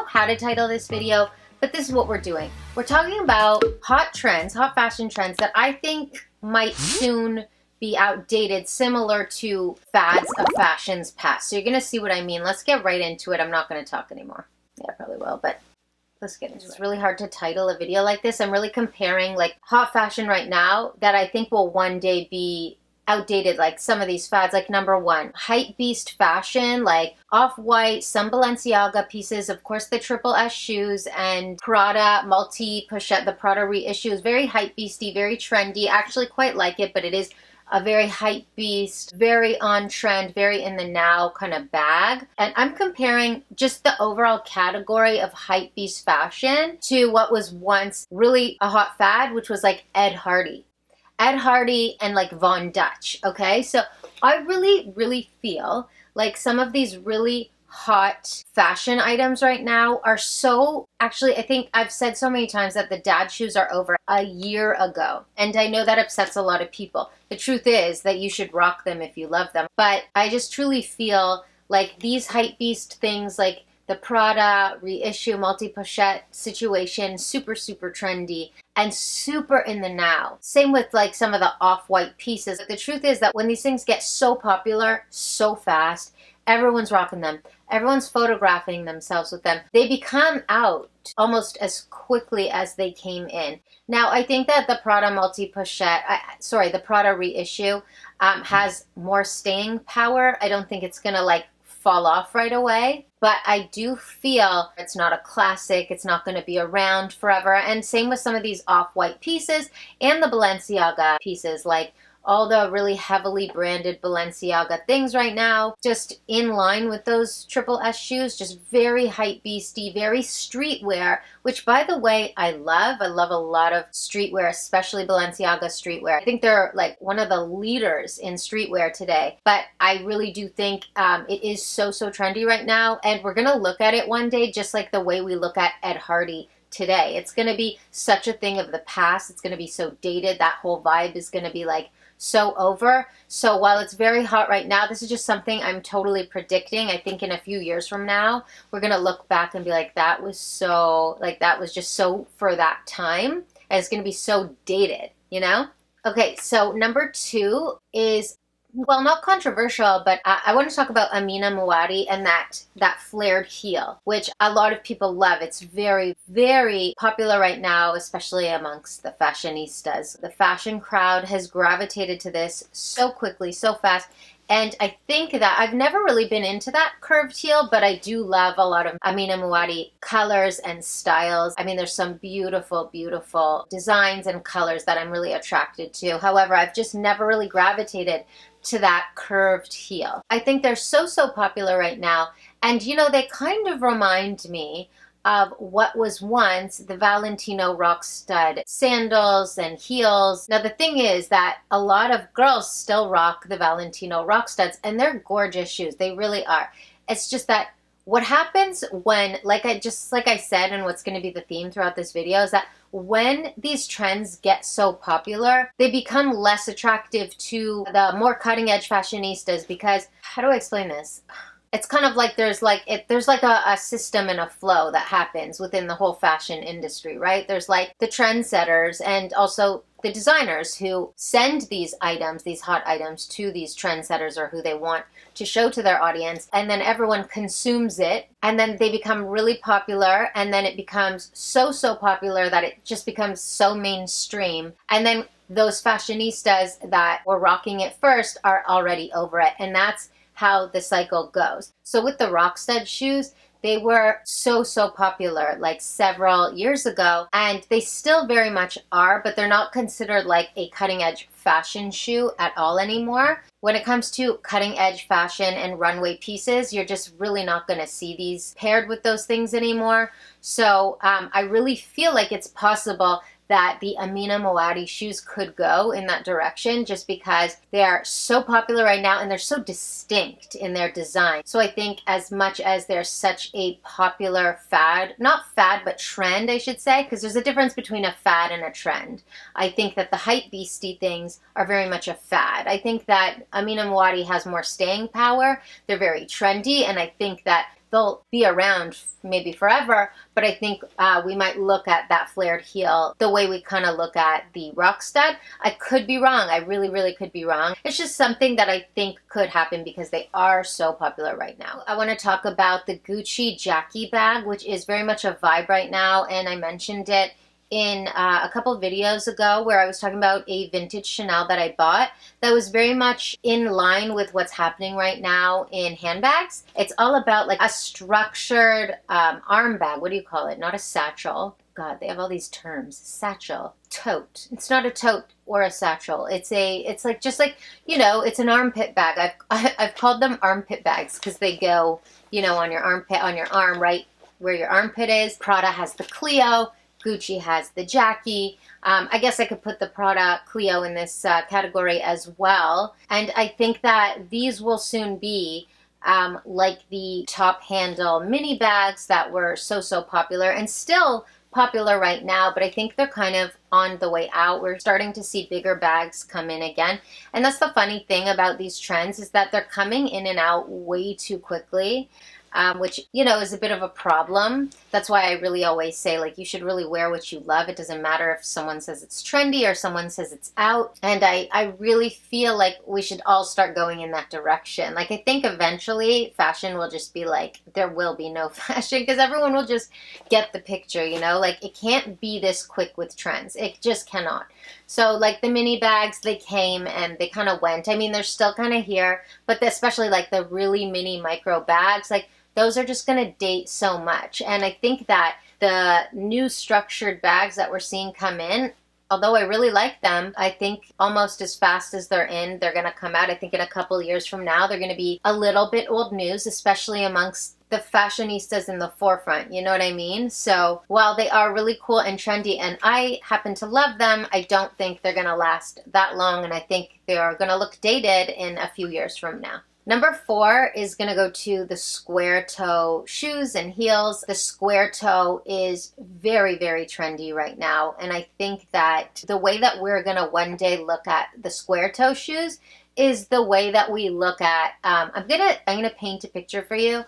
how to title this video, but this is what we're doing. We're talking about hot trends, hot fashion trends that I think might soon be outdated, similar to fads of fashions past. So you're gonna see what I mean. Let's get right into it. I'm not gonna talk anymore. Yeah, I probably will, but let's get into it. It's really hard to title a video like this. I'm really comparing like hot fashion right now that I think will one day be outdated, like some of these fads. Like number one, Hypebeast fashion, like off-white, some Balenciaga pieces, of course the Triple S shoes, and Prada multi-pochette, the Prada reissue is very Hypebeasty, very trendy. I actually quite like it, but it is a very Hypebeast, very on trend, very in the now kind of bag. And I'm comparing just the overall category of Hypebeast fashion to what was once really a hot fad, which was like Ed Hardy and like Von Dutch, okay? So I really feel like some of these really hot fashion items right now are so, actually I think I've said so many times that the dad shoes are over a year ago. And I know that upsets a lot of people. The truth is that you should rock them if you love them. But I just truly feel like these Hypebeast things, like the Prada reissue multi-pochette situation, super trendy and super in the now. Same with like some of the off-white pieces. The truth is that when these things get so popular so fast, everyone's rocking them. Everyone's photographing themselves with them. They become out almost as quickly as they came in. Now, I think that the Prada the Prada reissue has more staying power. I don't think it's gonna like fall off right away, but I do feel it's not a classic. It's not going to be around forever. And same with some of these off-white pieces and the Balenciaga pieces, like all the really heavily branded Balenciaga things right now, just in line with those Triple S shoes, just very Hypebeasty, very streetwear, which by the way, I love. I love a lot of streetwear, especially Balenciaga streetwear. I think they're like one of the leaders in streetwear today, but I really do think it is so trendy right now. And we're gonna look at it one day, just like the way we look at Ed Hardy today. It's gonna be such a thing of the past. It's gonna be so dated. That whole vibe is gonna be like so over. So while it's very hot right now, this is just something I'm totally predicting. I think in a few years from now, we're gonna look back and be like, that was so, like that was just so for that time. And it's gonna be so dated, you know? Okay, so number two is, well, not controversial, but I want to talk about Amina Murakami and that flared heel, which a lot of people love. It's very popular right now, especially amongst the fashionistas. The fashion crowd has gravitated to this so quickly, so fast. And I think that I've never really been into that curved heel, but I do love a lot of Amina Murakami colors and styles. I mean, there's some beautiful designs and colors that I'm really attracted to. However, I've just never really gravitated to that curved heel. I think they're so popular right now. And you know, they kind of remind me of what was once the Valentino rock stud sandals and heels. Now the thing is that a lot of girls still rock the Valentino rock studs, and they're gorgeous shoes. They really are. It's just that what happens when, like I said, and what's going to be the theme throughout this video, is that when these trends get so popular, they become less attractive to the more cutting edge fashionistas, because, how do I explain this? It's kind of like there's like a system and a flow that happens within the whole fashion industry, right? There's like the trendsetters and also the designers who send these items, these hot items, to these trendsetters or who they want to show to their audience, and then everyone consumes it, and then they become really popular, and then it becomes so popular that it just becomes so mainstream, and then those fashionistas that were rocking it first are already over it, and that's how the cycle goes. So with the Rockstud shoes, they were so popular like several years ago, and they still very much are, but they're not considered like a cutting edge fashion shoe at all anymore. When it comes to cutting edge fashion and runway pieces, you're just really not going to see these paired with those things anymore. So I really feel like it's possible that the Amina Murakami shoes could go in that direction, just because they are so popular right now and they're so distinct in their design. So I think as much as they're such a popular fad, not fad, but trend, I should say, because there's a difference between a fad and a trend. I think that the Hypebeasty things are very much a fad. I think that Amina Murakami has more staying power. They're very trendy, and I think that they'll be around maybe forever, but I think we might look at that flared heel the way we kind of look at the rock stud. I could be wrong. I really, really could be wrong. It's just something that I think could happen because they are so popular right now. I want to talk about the Gucci Jackie bag, which is very much a vibe right now, and I mentioned it in a couple of videos ago where I was talking about a vintage Chanel that I bought that was very much in line with what's happening right now in handbags. It's all about like a structured arm bag. What do you call it? Not a satchel. God, they have all these terms. Satchel, tote. It's not a tote or a satchel. It's like just like, you know, it's an armpit bag. I've called them armpit bags because they go, you know, on your armpit, on your arm, right where your armpit is. Prada has the Clio. Gucci has the Jackie. I guess I could put the Prada Clio in this category as well. And I think that these will soon be like the top handle mini bags that were so popular and still popular right now, but I think they're kind of on the way out. We're starting to see bigger bags come in again. And that's the funny thing about these trends is that they're coming in and out way too quickly. Which, you know, is a bit of a problem. That's why I really always say, like, you should really wear what you love. It doesn't matter if someone says it's trendy or someone says it's out. And I really feel like we should all start going in that direction. Like, I think eventually fashion will just be like, there will be no fashion because everyone will just get the picture, you know? Like, it can't be this quick with trends. It just cannot. So, like, the mini bags, they came and they kind of went. I mean, they're still kind of here, but especially, like, the really mini micro bags, like, those are just going to date so much. And I think that the new structured bags that we're seeing come in, although I really like them, I think almost as fast as they're going to come out. I think in a couple years from now, they're going to be a little bit old news, especially amongst the fashionistas in the forefront. You know what I mean? So while they are really cool and trendy, and I happen to love them, I don't think they're going to last that long. And I think they are going to look dated in a few years from now. Number 4 is going to go to the square toe shoes and heels. The square toe is very, very trendy right now. And I think that the way that we're going to one day look at the square toe shoes is the way that we look at, I'm going to paint a picture for you.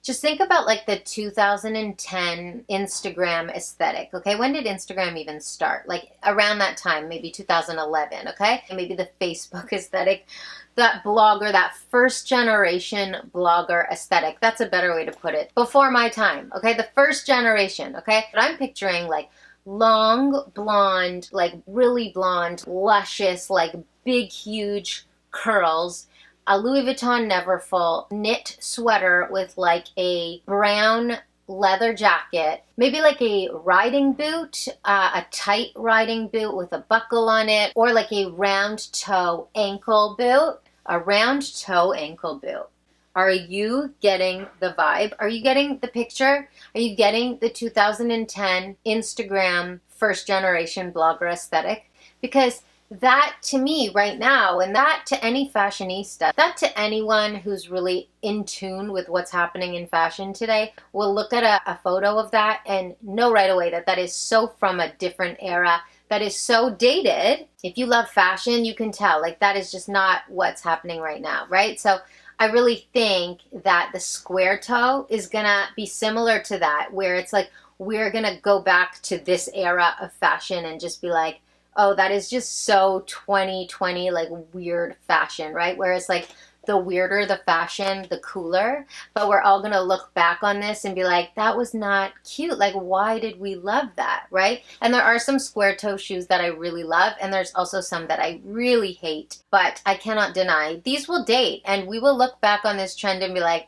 Just think about like the 2010 Instagram aesthetic, okay? When did Instagram even start? Like around that time, maybe 2011, okay? And maybe the Facebook aesthetic, that blogger, that first generation blogger aesthetic. That's a better way to put it. Before my time, okay? The first generation, okay? But I'm picturing like long blonde, like really blonde, luscious, like big, huge curls, a Louis Vuitton Neverfull knit sweater with like a brown leather jacket, maybe like a riding boot, a tight riding boot with a buckle on it, or like a round toe ankle boot, a round toe ankle boot. Are you getting the vibe? Are you getting the picture? Are you getting the 2010 Instagram first generation blogger aesthetic? Because that to me right now, and that to any fashionista, that to anyone who's really in tune with what's happening in fashion today, will look at a photo of that and know right away that that is so from a different era, that is so dated. If you love fashion, you can tell, like that is just not what's happening right now, right? So I really think that the square toe is gonna be similar to that, where it's like we're gonna go back to this era of fashion and just be like, oh, that is just so 2020, like weird fashion, right? Where it's like the weirder the fashion, the cooler. But we're all going to look back on this and be like, that was not cute. Like, why did we love that, right? And there are some square toe shoes that I really love. And there's also some that I really hate. But I cannot deny these will date. And we will look back on this trend and be like,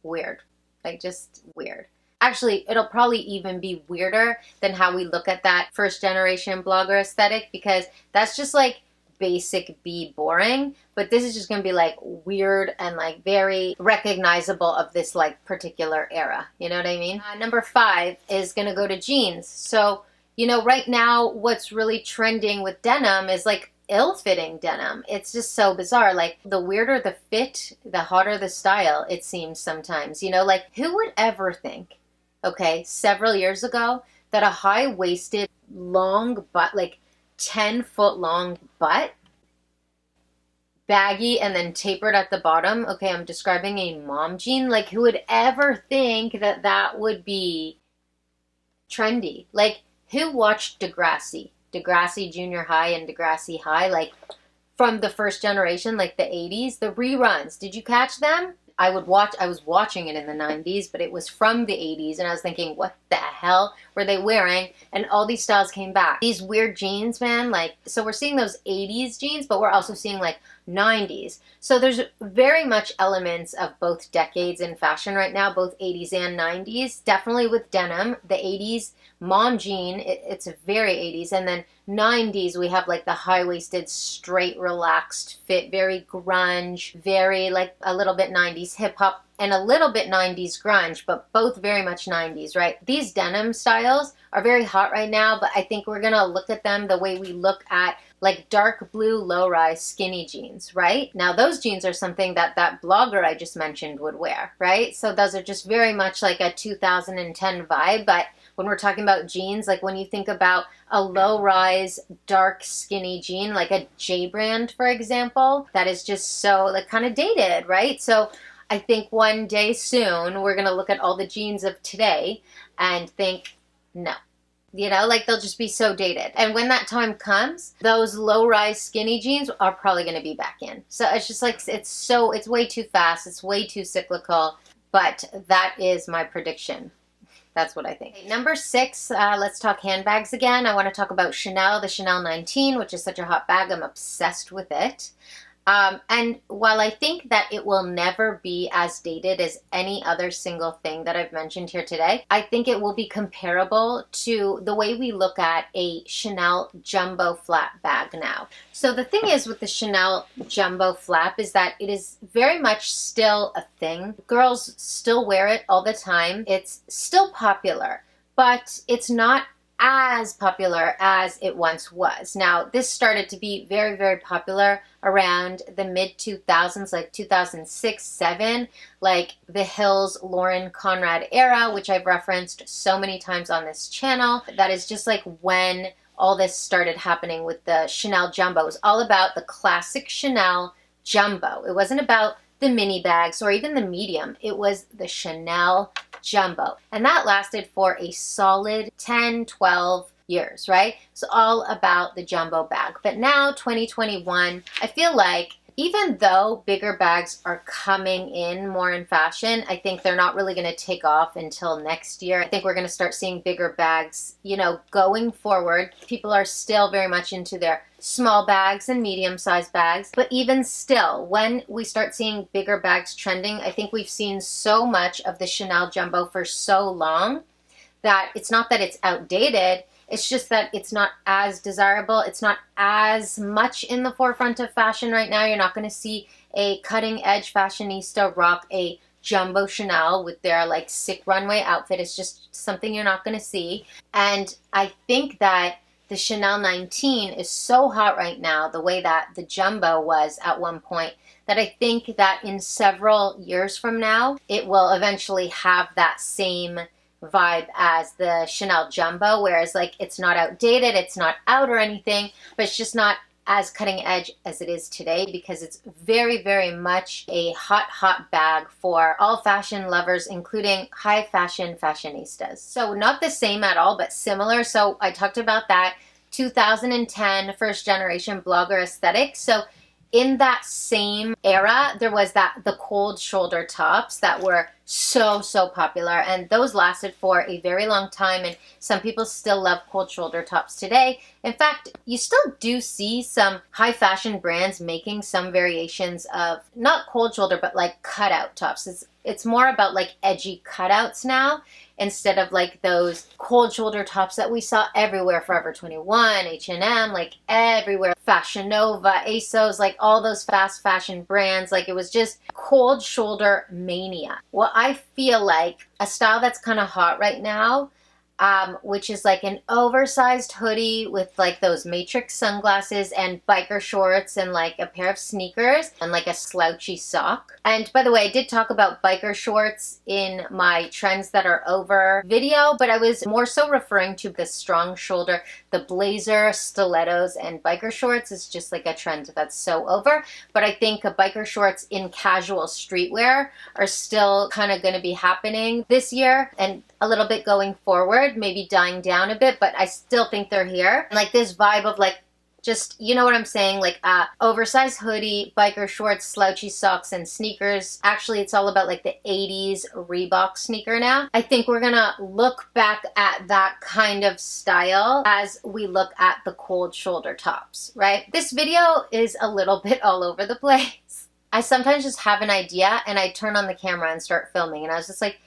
weird. Like, just weird. Actually, it'll probably even be weirder than how we look at that first generation blogger aesthetic, because that's just like basic B boring, but this is just going to be like weird and like very recognizable of this like particular era. You know what I mean? Number 5 is going to go to jeans. So, you know, right now what's really trending with denim is like ill-fitting denim. It's just so bizarre. Like the weirder the fit, the hotter the style, it seems sometimes. You know, like who would ever think, okay, several years ago, that a high-waisted, long butt, like 10-foot long butt, baggy and then tapered at the bottom. Okay, I'm describing a mom jean. Like, who would ever think that that would be trendy? Like, who watched Degrassi Junior High and Degrassi High, like from the first generation, like the 80s, the reruns? Did you catch them? I was watching it in the 90s, but it was from the 80s, and I was thinking, what the hell were they wearing? And all these styles came back. These weird jeans, man, like, so we're seeing those 80s jeans, but we're also seeing like 90s. So there's very much elements of both decades in fashion right now, both 80s and 90s. Definitely with denim, the 80s mom jean, it's very 80s, and then 90s we have like the high-waisted, straight, relaxed fit, very grunge, very like a little bit 90s hip-hop and a little bit 90s grunge, but both very much 90s, right? These denim styles are very hot right now, but I think we're gonna look at them the way we look at like dark blue low-rise skinny jeans, right? Now those jeans are something that that blogger I just mentioned would wear, right? So those are just very much like a 2010 vibe. But when we're talking about jeans, like when you think about a low-rise dark skinny jean, like a J brand, for example, that is just so like kind of dated, right? So I think one day soon we're gonna look at all the jeans of today and think, no. You know, like they'll just be so dated. And when that time comes, those low-rise skinny jeans are probably going to be back in. So it's just like, it's way too fast. It's way too cyclical. But that is my prediction. That's what I think. Okay, number 6, let's talk handbags again. I want to talk about Chanel, the Chanel 19, which is such a hot bag. I'm obsessed with it. And while I think that it will never be as dated as any other single thing that I've mentioned here today, I think it will be comparable to the way we look at a Chanel jumbo flap bag now. So the thing is with the Chanel jumbo flap is that it is very much still a thing. Girls still wear it all the time. It's still popular, but it's not as popular as it once was. Now, this started to be very, very popular around the mid-2000s, like 2006, 7, like the Hills Lauren Conrad era, which I've referenced so many times on this channel. That is just like when all this started happening with the Chanel Jumbo. It was all about the classic Chanel Jumbo. It wasn't about the mini bags or even the medium. It was the Chanel Jumbo. And that lasted for a solid 10, 12 years, right? It's all about the jumbo bag. But now, 2021, I feel like even though bigger bags are coming in more in fashion, I think they're not really going to take off until next year. I think we're going to start seeing bigger bags, you know, going forward. People are still very much into their small bags and medium-sized bags. But even still, when we start seeing bigger bags trending, I think we've seen so much of the Chanel Jumbo for so long that it's not that it's outdated. It's just that it's not as desirable. It's not as much in the forefront of fashion right now. You're not going to see a cutting-edge fashionista rock a jumbo Chanel with their like sick runway outfit. It's just something you're not going to see. And I think that the Chanel 19 is so hot right now, the way that the jumbo was at one point, that I think that in several years from now, it will eventually have that same vibe as the Chanel Jumbo, whereas like it's not outdated, it's not out or anything, but it's just not as cutting edge as it is today because it's very, very much a hot bag for all fashion lovers, including high fashion fashionistas. So not the same at all, but similar. So I talked about that 2010 first generation blogger aesthetic. So in that same era, there was the cold shoulder tops that were so popular, and those lasted for a very long time, and some people still love cold shoulder tops today. In fact, you still do see some high fashion brands making some variations of not cold shoulder, but like cutout tops. It's more about like edgy cutouts now, instead of like those cold shoulder tops that we saw everywhere, Forever 21, H&M, like everywhere, Fashion Nova, ASOS, like all those fast fashion brands. Like it was just cold shoulder mania. Well, I feel like a style that's kind of hot right now, which is like an oversized hoodie with like those matrix sunglasses and biker shorts and like a pair of sneakers and like a slouchy sock. And by the way, I did talk about biker shorts in my trends that are over video, but I was more so referring to the strong shoulder, the blazer, stilettos, and biker shorts is just like a trend that's so over. But I think biker shorts in casual streetwear are still kind of going to be happening this year and a little bit going forward, maybe dying down a bit, but I still think they're here. And like this vibe of like, just, you know what I'm saying? Like oversized hoodie, biker shorts, slouchy socks, and sneakers. Actually, it's all about like the 80s Reebok sneaker now. I think we're gonna look back at that kind of style as we look at the cold shoulder tops, right? This video is a little bit all over the place. I sometimes just have an idea and I turn on the camera and start filming, and I was just like,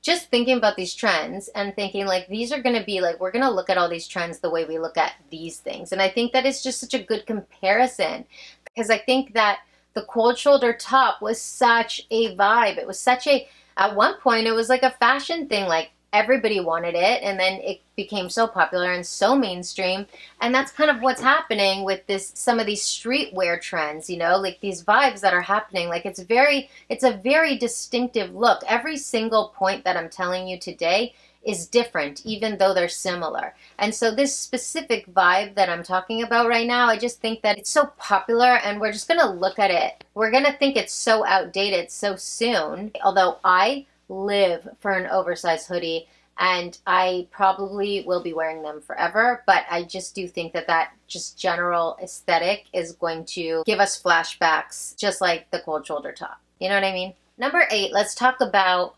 just thinking about these trends and thinking like these are going to be like, we're going to look at all these trends the way we look at these things. And I think that is just such a good comparison, because I think that the cold shoulder top was such a vibe. It was such a, at one point it was like a fashion thing, like everybody wanted it, and then it became so popular and so mainstream. And that's kind of what's happening with this, some of these streetwear trends, you know, like these vibes that are happening. Like it's a very distinctive look. Every single point that I'm telling you today is different, even though they're similar. And so this specific vibe that I'm talking about right now, I just think that it's so popular, and we're just gonna look at it. We're gonna think it's so outdated so soon. Although I live for an oversized hoodie, and I probably will be wearing them forever, but I just do think that that just general aesthetic is going to give us flashbacks, just like the cold shoulder top. You know what I mean? Number 8, let's talk about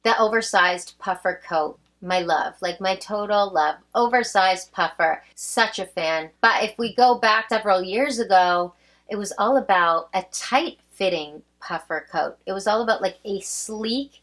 the oversized puffer coat. My love, like my total love. Oversized puffer, such a fan. But if we go back several years ago, it was all about a tight fitting puffer coat. It was all about like a sleek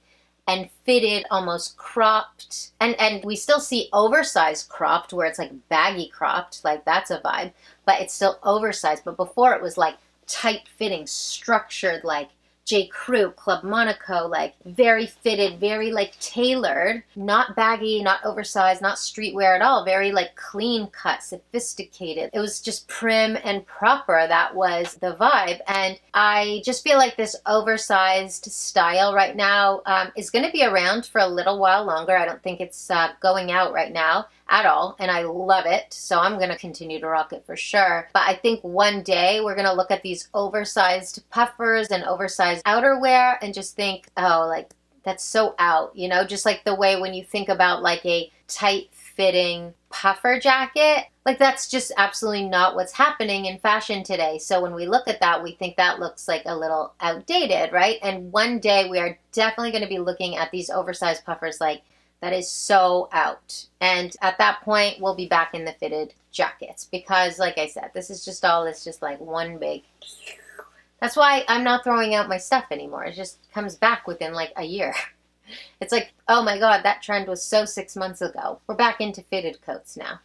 and fitted, almost cropped, and we still see oversized cropped where it's like baggy cropped, like that's a vibe, but it's still oversized. But before it was like tight fitting, structured, like J. Crew, Club Monaco, like very fitted, very like tailored, not baggy, not oversized, not streetwear at all, very like clean cut, sophisticated. It was just prim and proper. That was the vibe. And I just feel like this oversized style right now is going to be around for a little while longer. I don't think it's going out right now at all, and I love it, so I'm gonna continue to rock it for sure. But I think one day we're gonna look at these oversized puffers and oversized outerwear and just think, oh, like that's so out, you know, just like the way when you think about like a tight fitting puffer jacket, like that's just absolutely not what's happening in fashion today. So when we look at that, we think that looks like a little outdated, right? And one day we are definitely going to be looking at these oversized puffers like, that is so out. And at that point, we'll be back in the fitted jackets, because like I said, this is just all, it's just like one big, that's why I'm not throwing out my stuff anymore. It just comes back within like a year. It's like, oh my God, that trend was so 6 months ago. We're back into fitted coats now.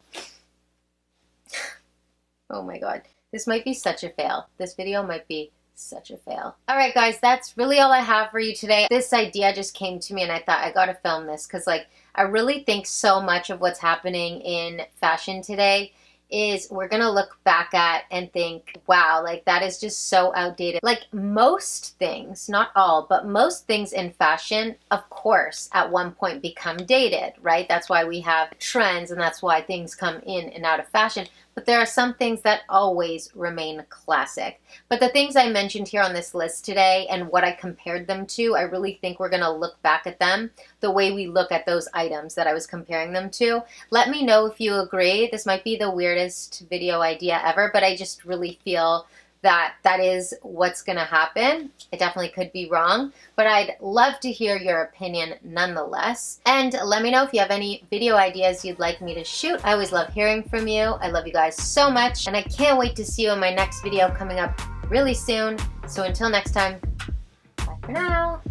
Oh my God, this might be such a fail. This video might be such a fail. All right, guys, that's really all I have for you today. This idea just came to me and I thought I gotta film this, because like I really think so much of what's happening in fashion today is we're gonna look back at and think, wow, like that is just so outdated. Like most things, not all, but most things in fashion, of course, at one point become dated, right? That's why we have trends, and that's why things come in and out of fashion. But there are some things that always remain classic. But the things I mentioned here on this list today and what I compared them to, I really think we're going to look back at them the way we look at those items that I was comparing them to. Let me know if you agree. This might be the weirdest video idea ever, but I just really feel that that is what's going to happen. It definitely could be wrong, but I'd love to hear your opinion nonetheless. And let me know if you have any video ideas you'd like me to shoot. I always love hearing from you. I love you guys so much, and I can't wait to see you in my next video coming up really soon. So until next time, bye for now.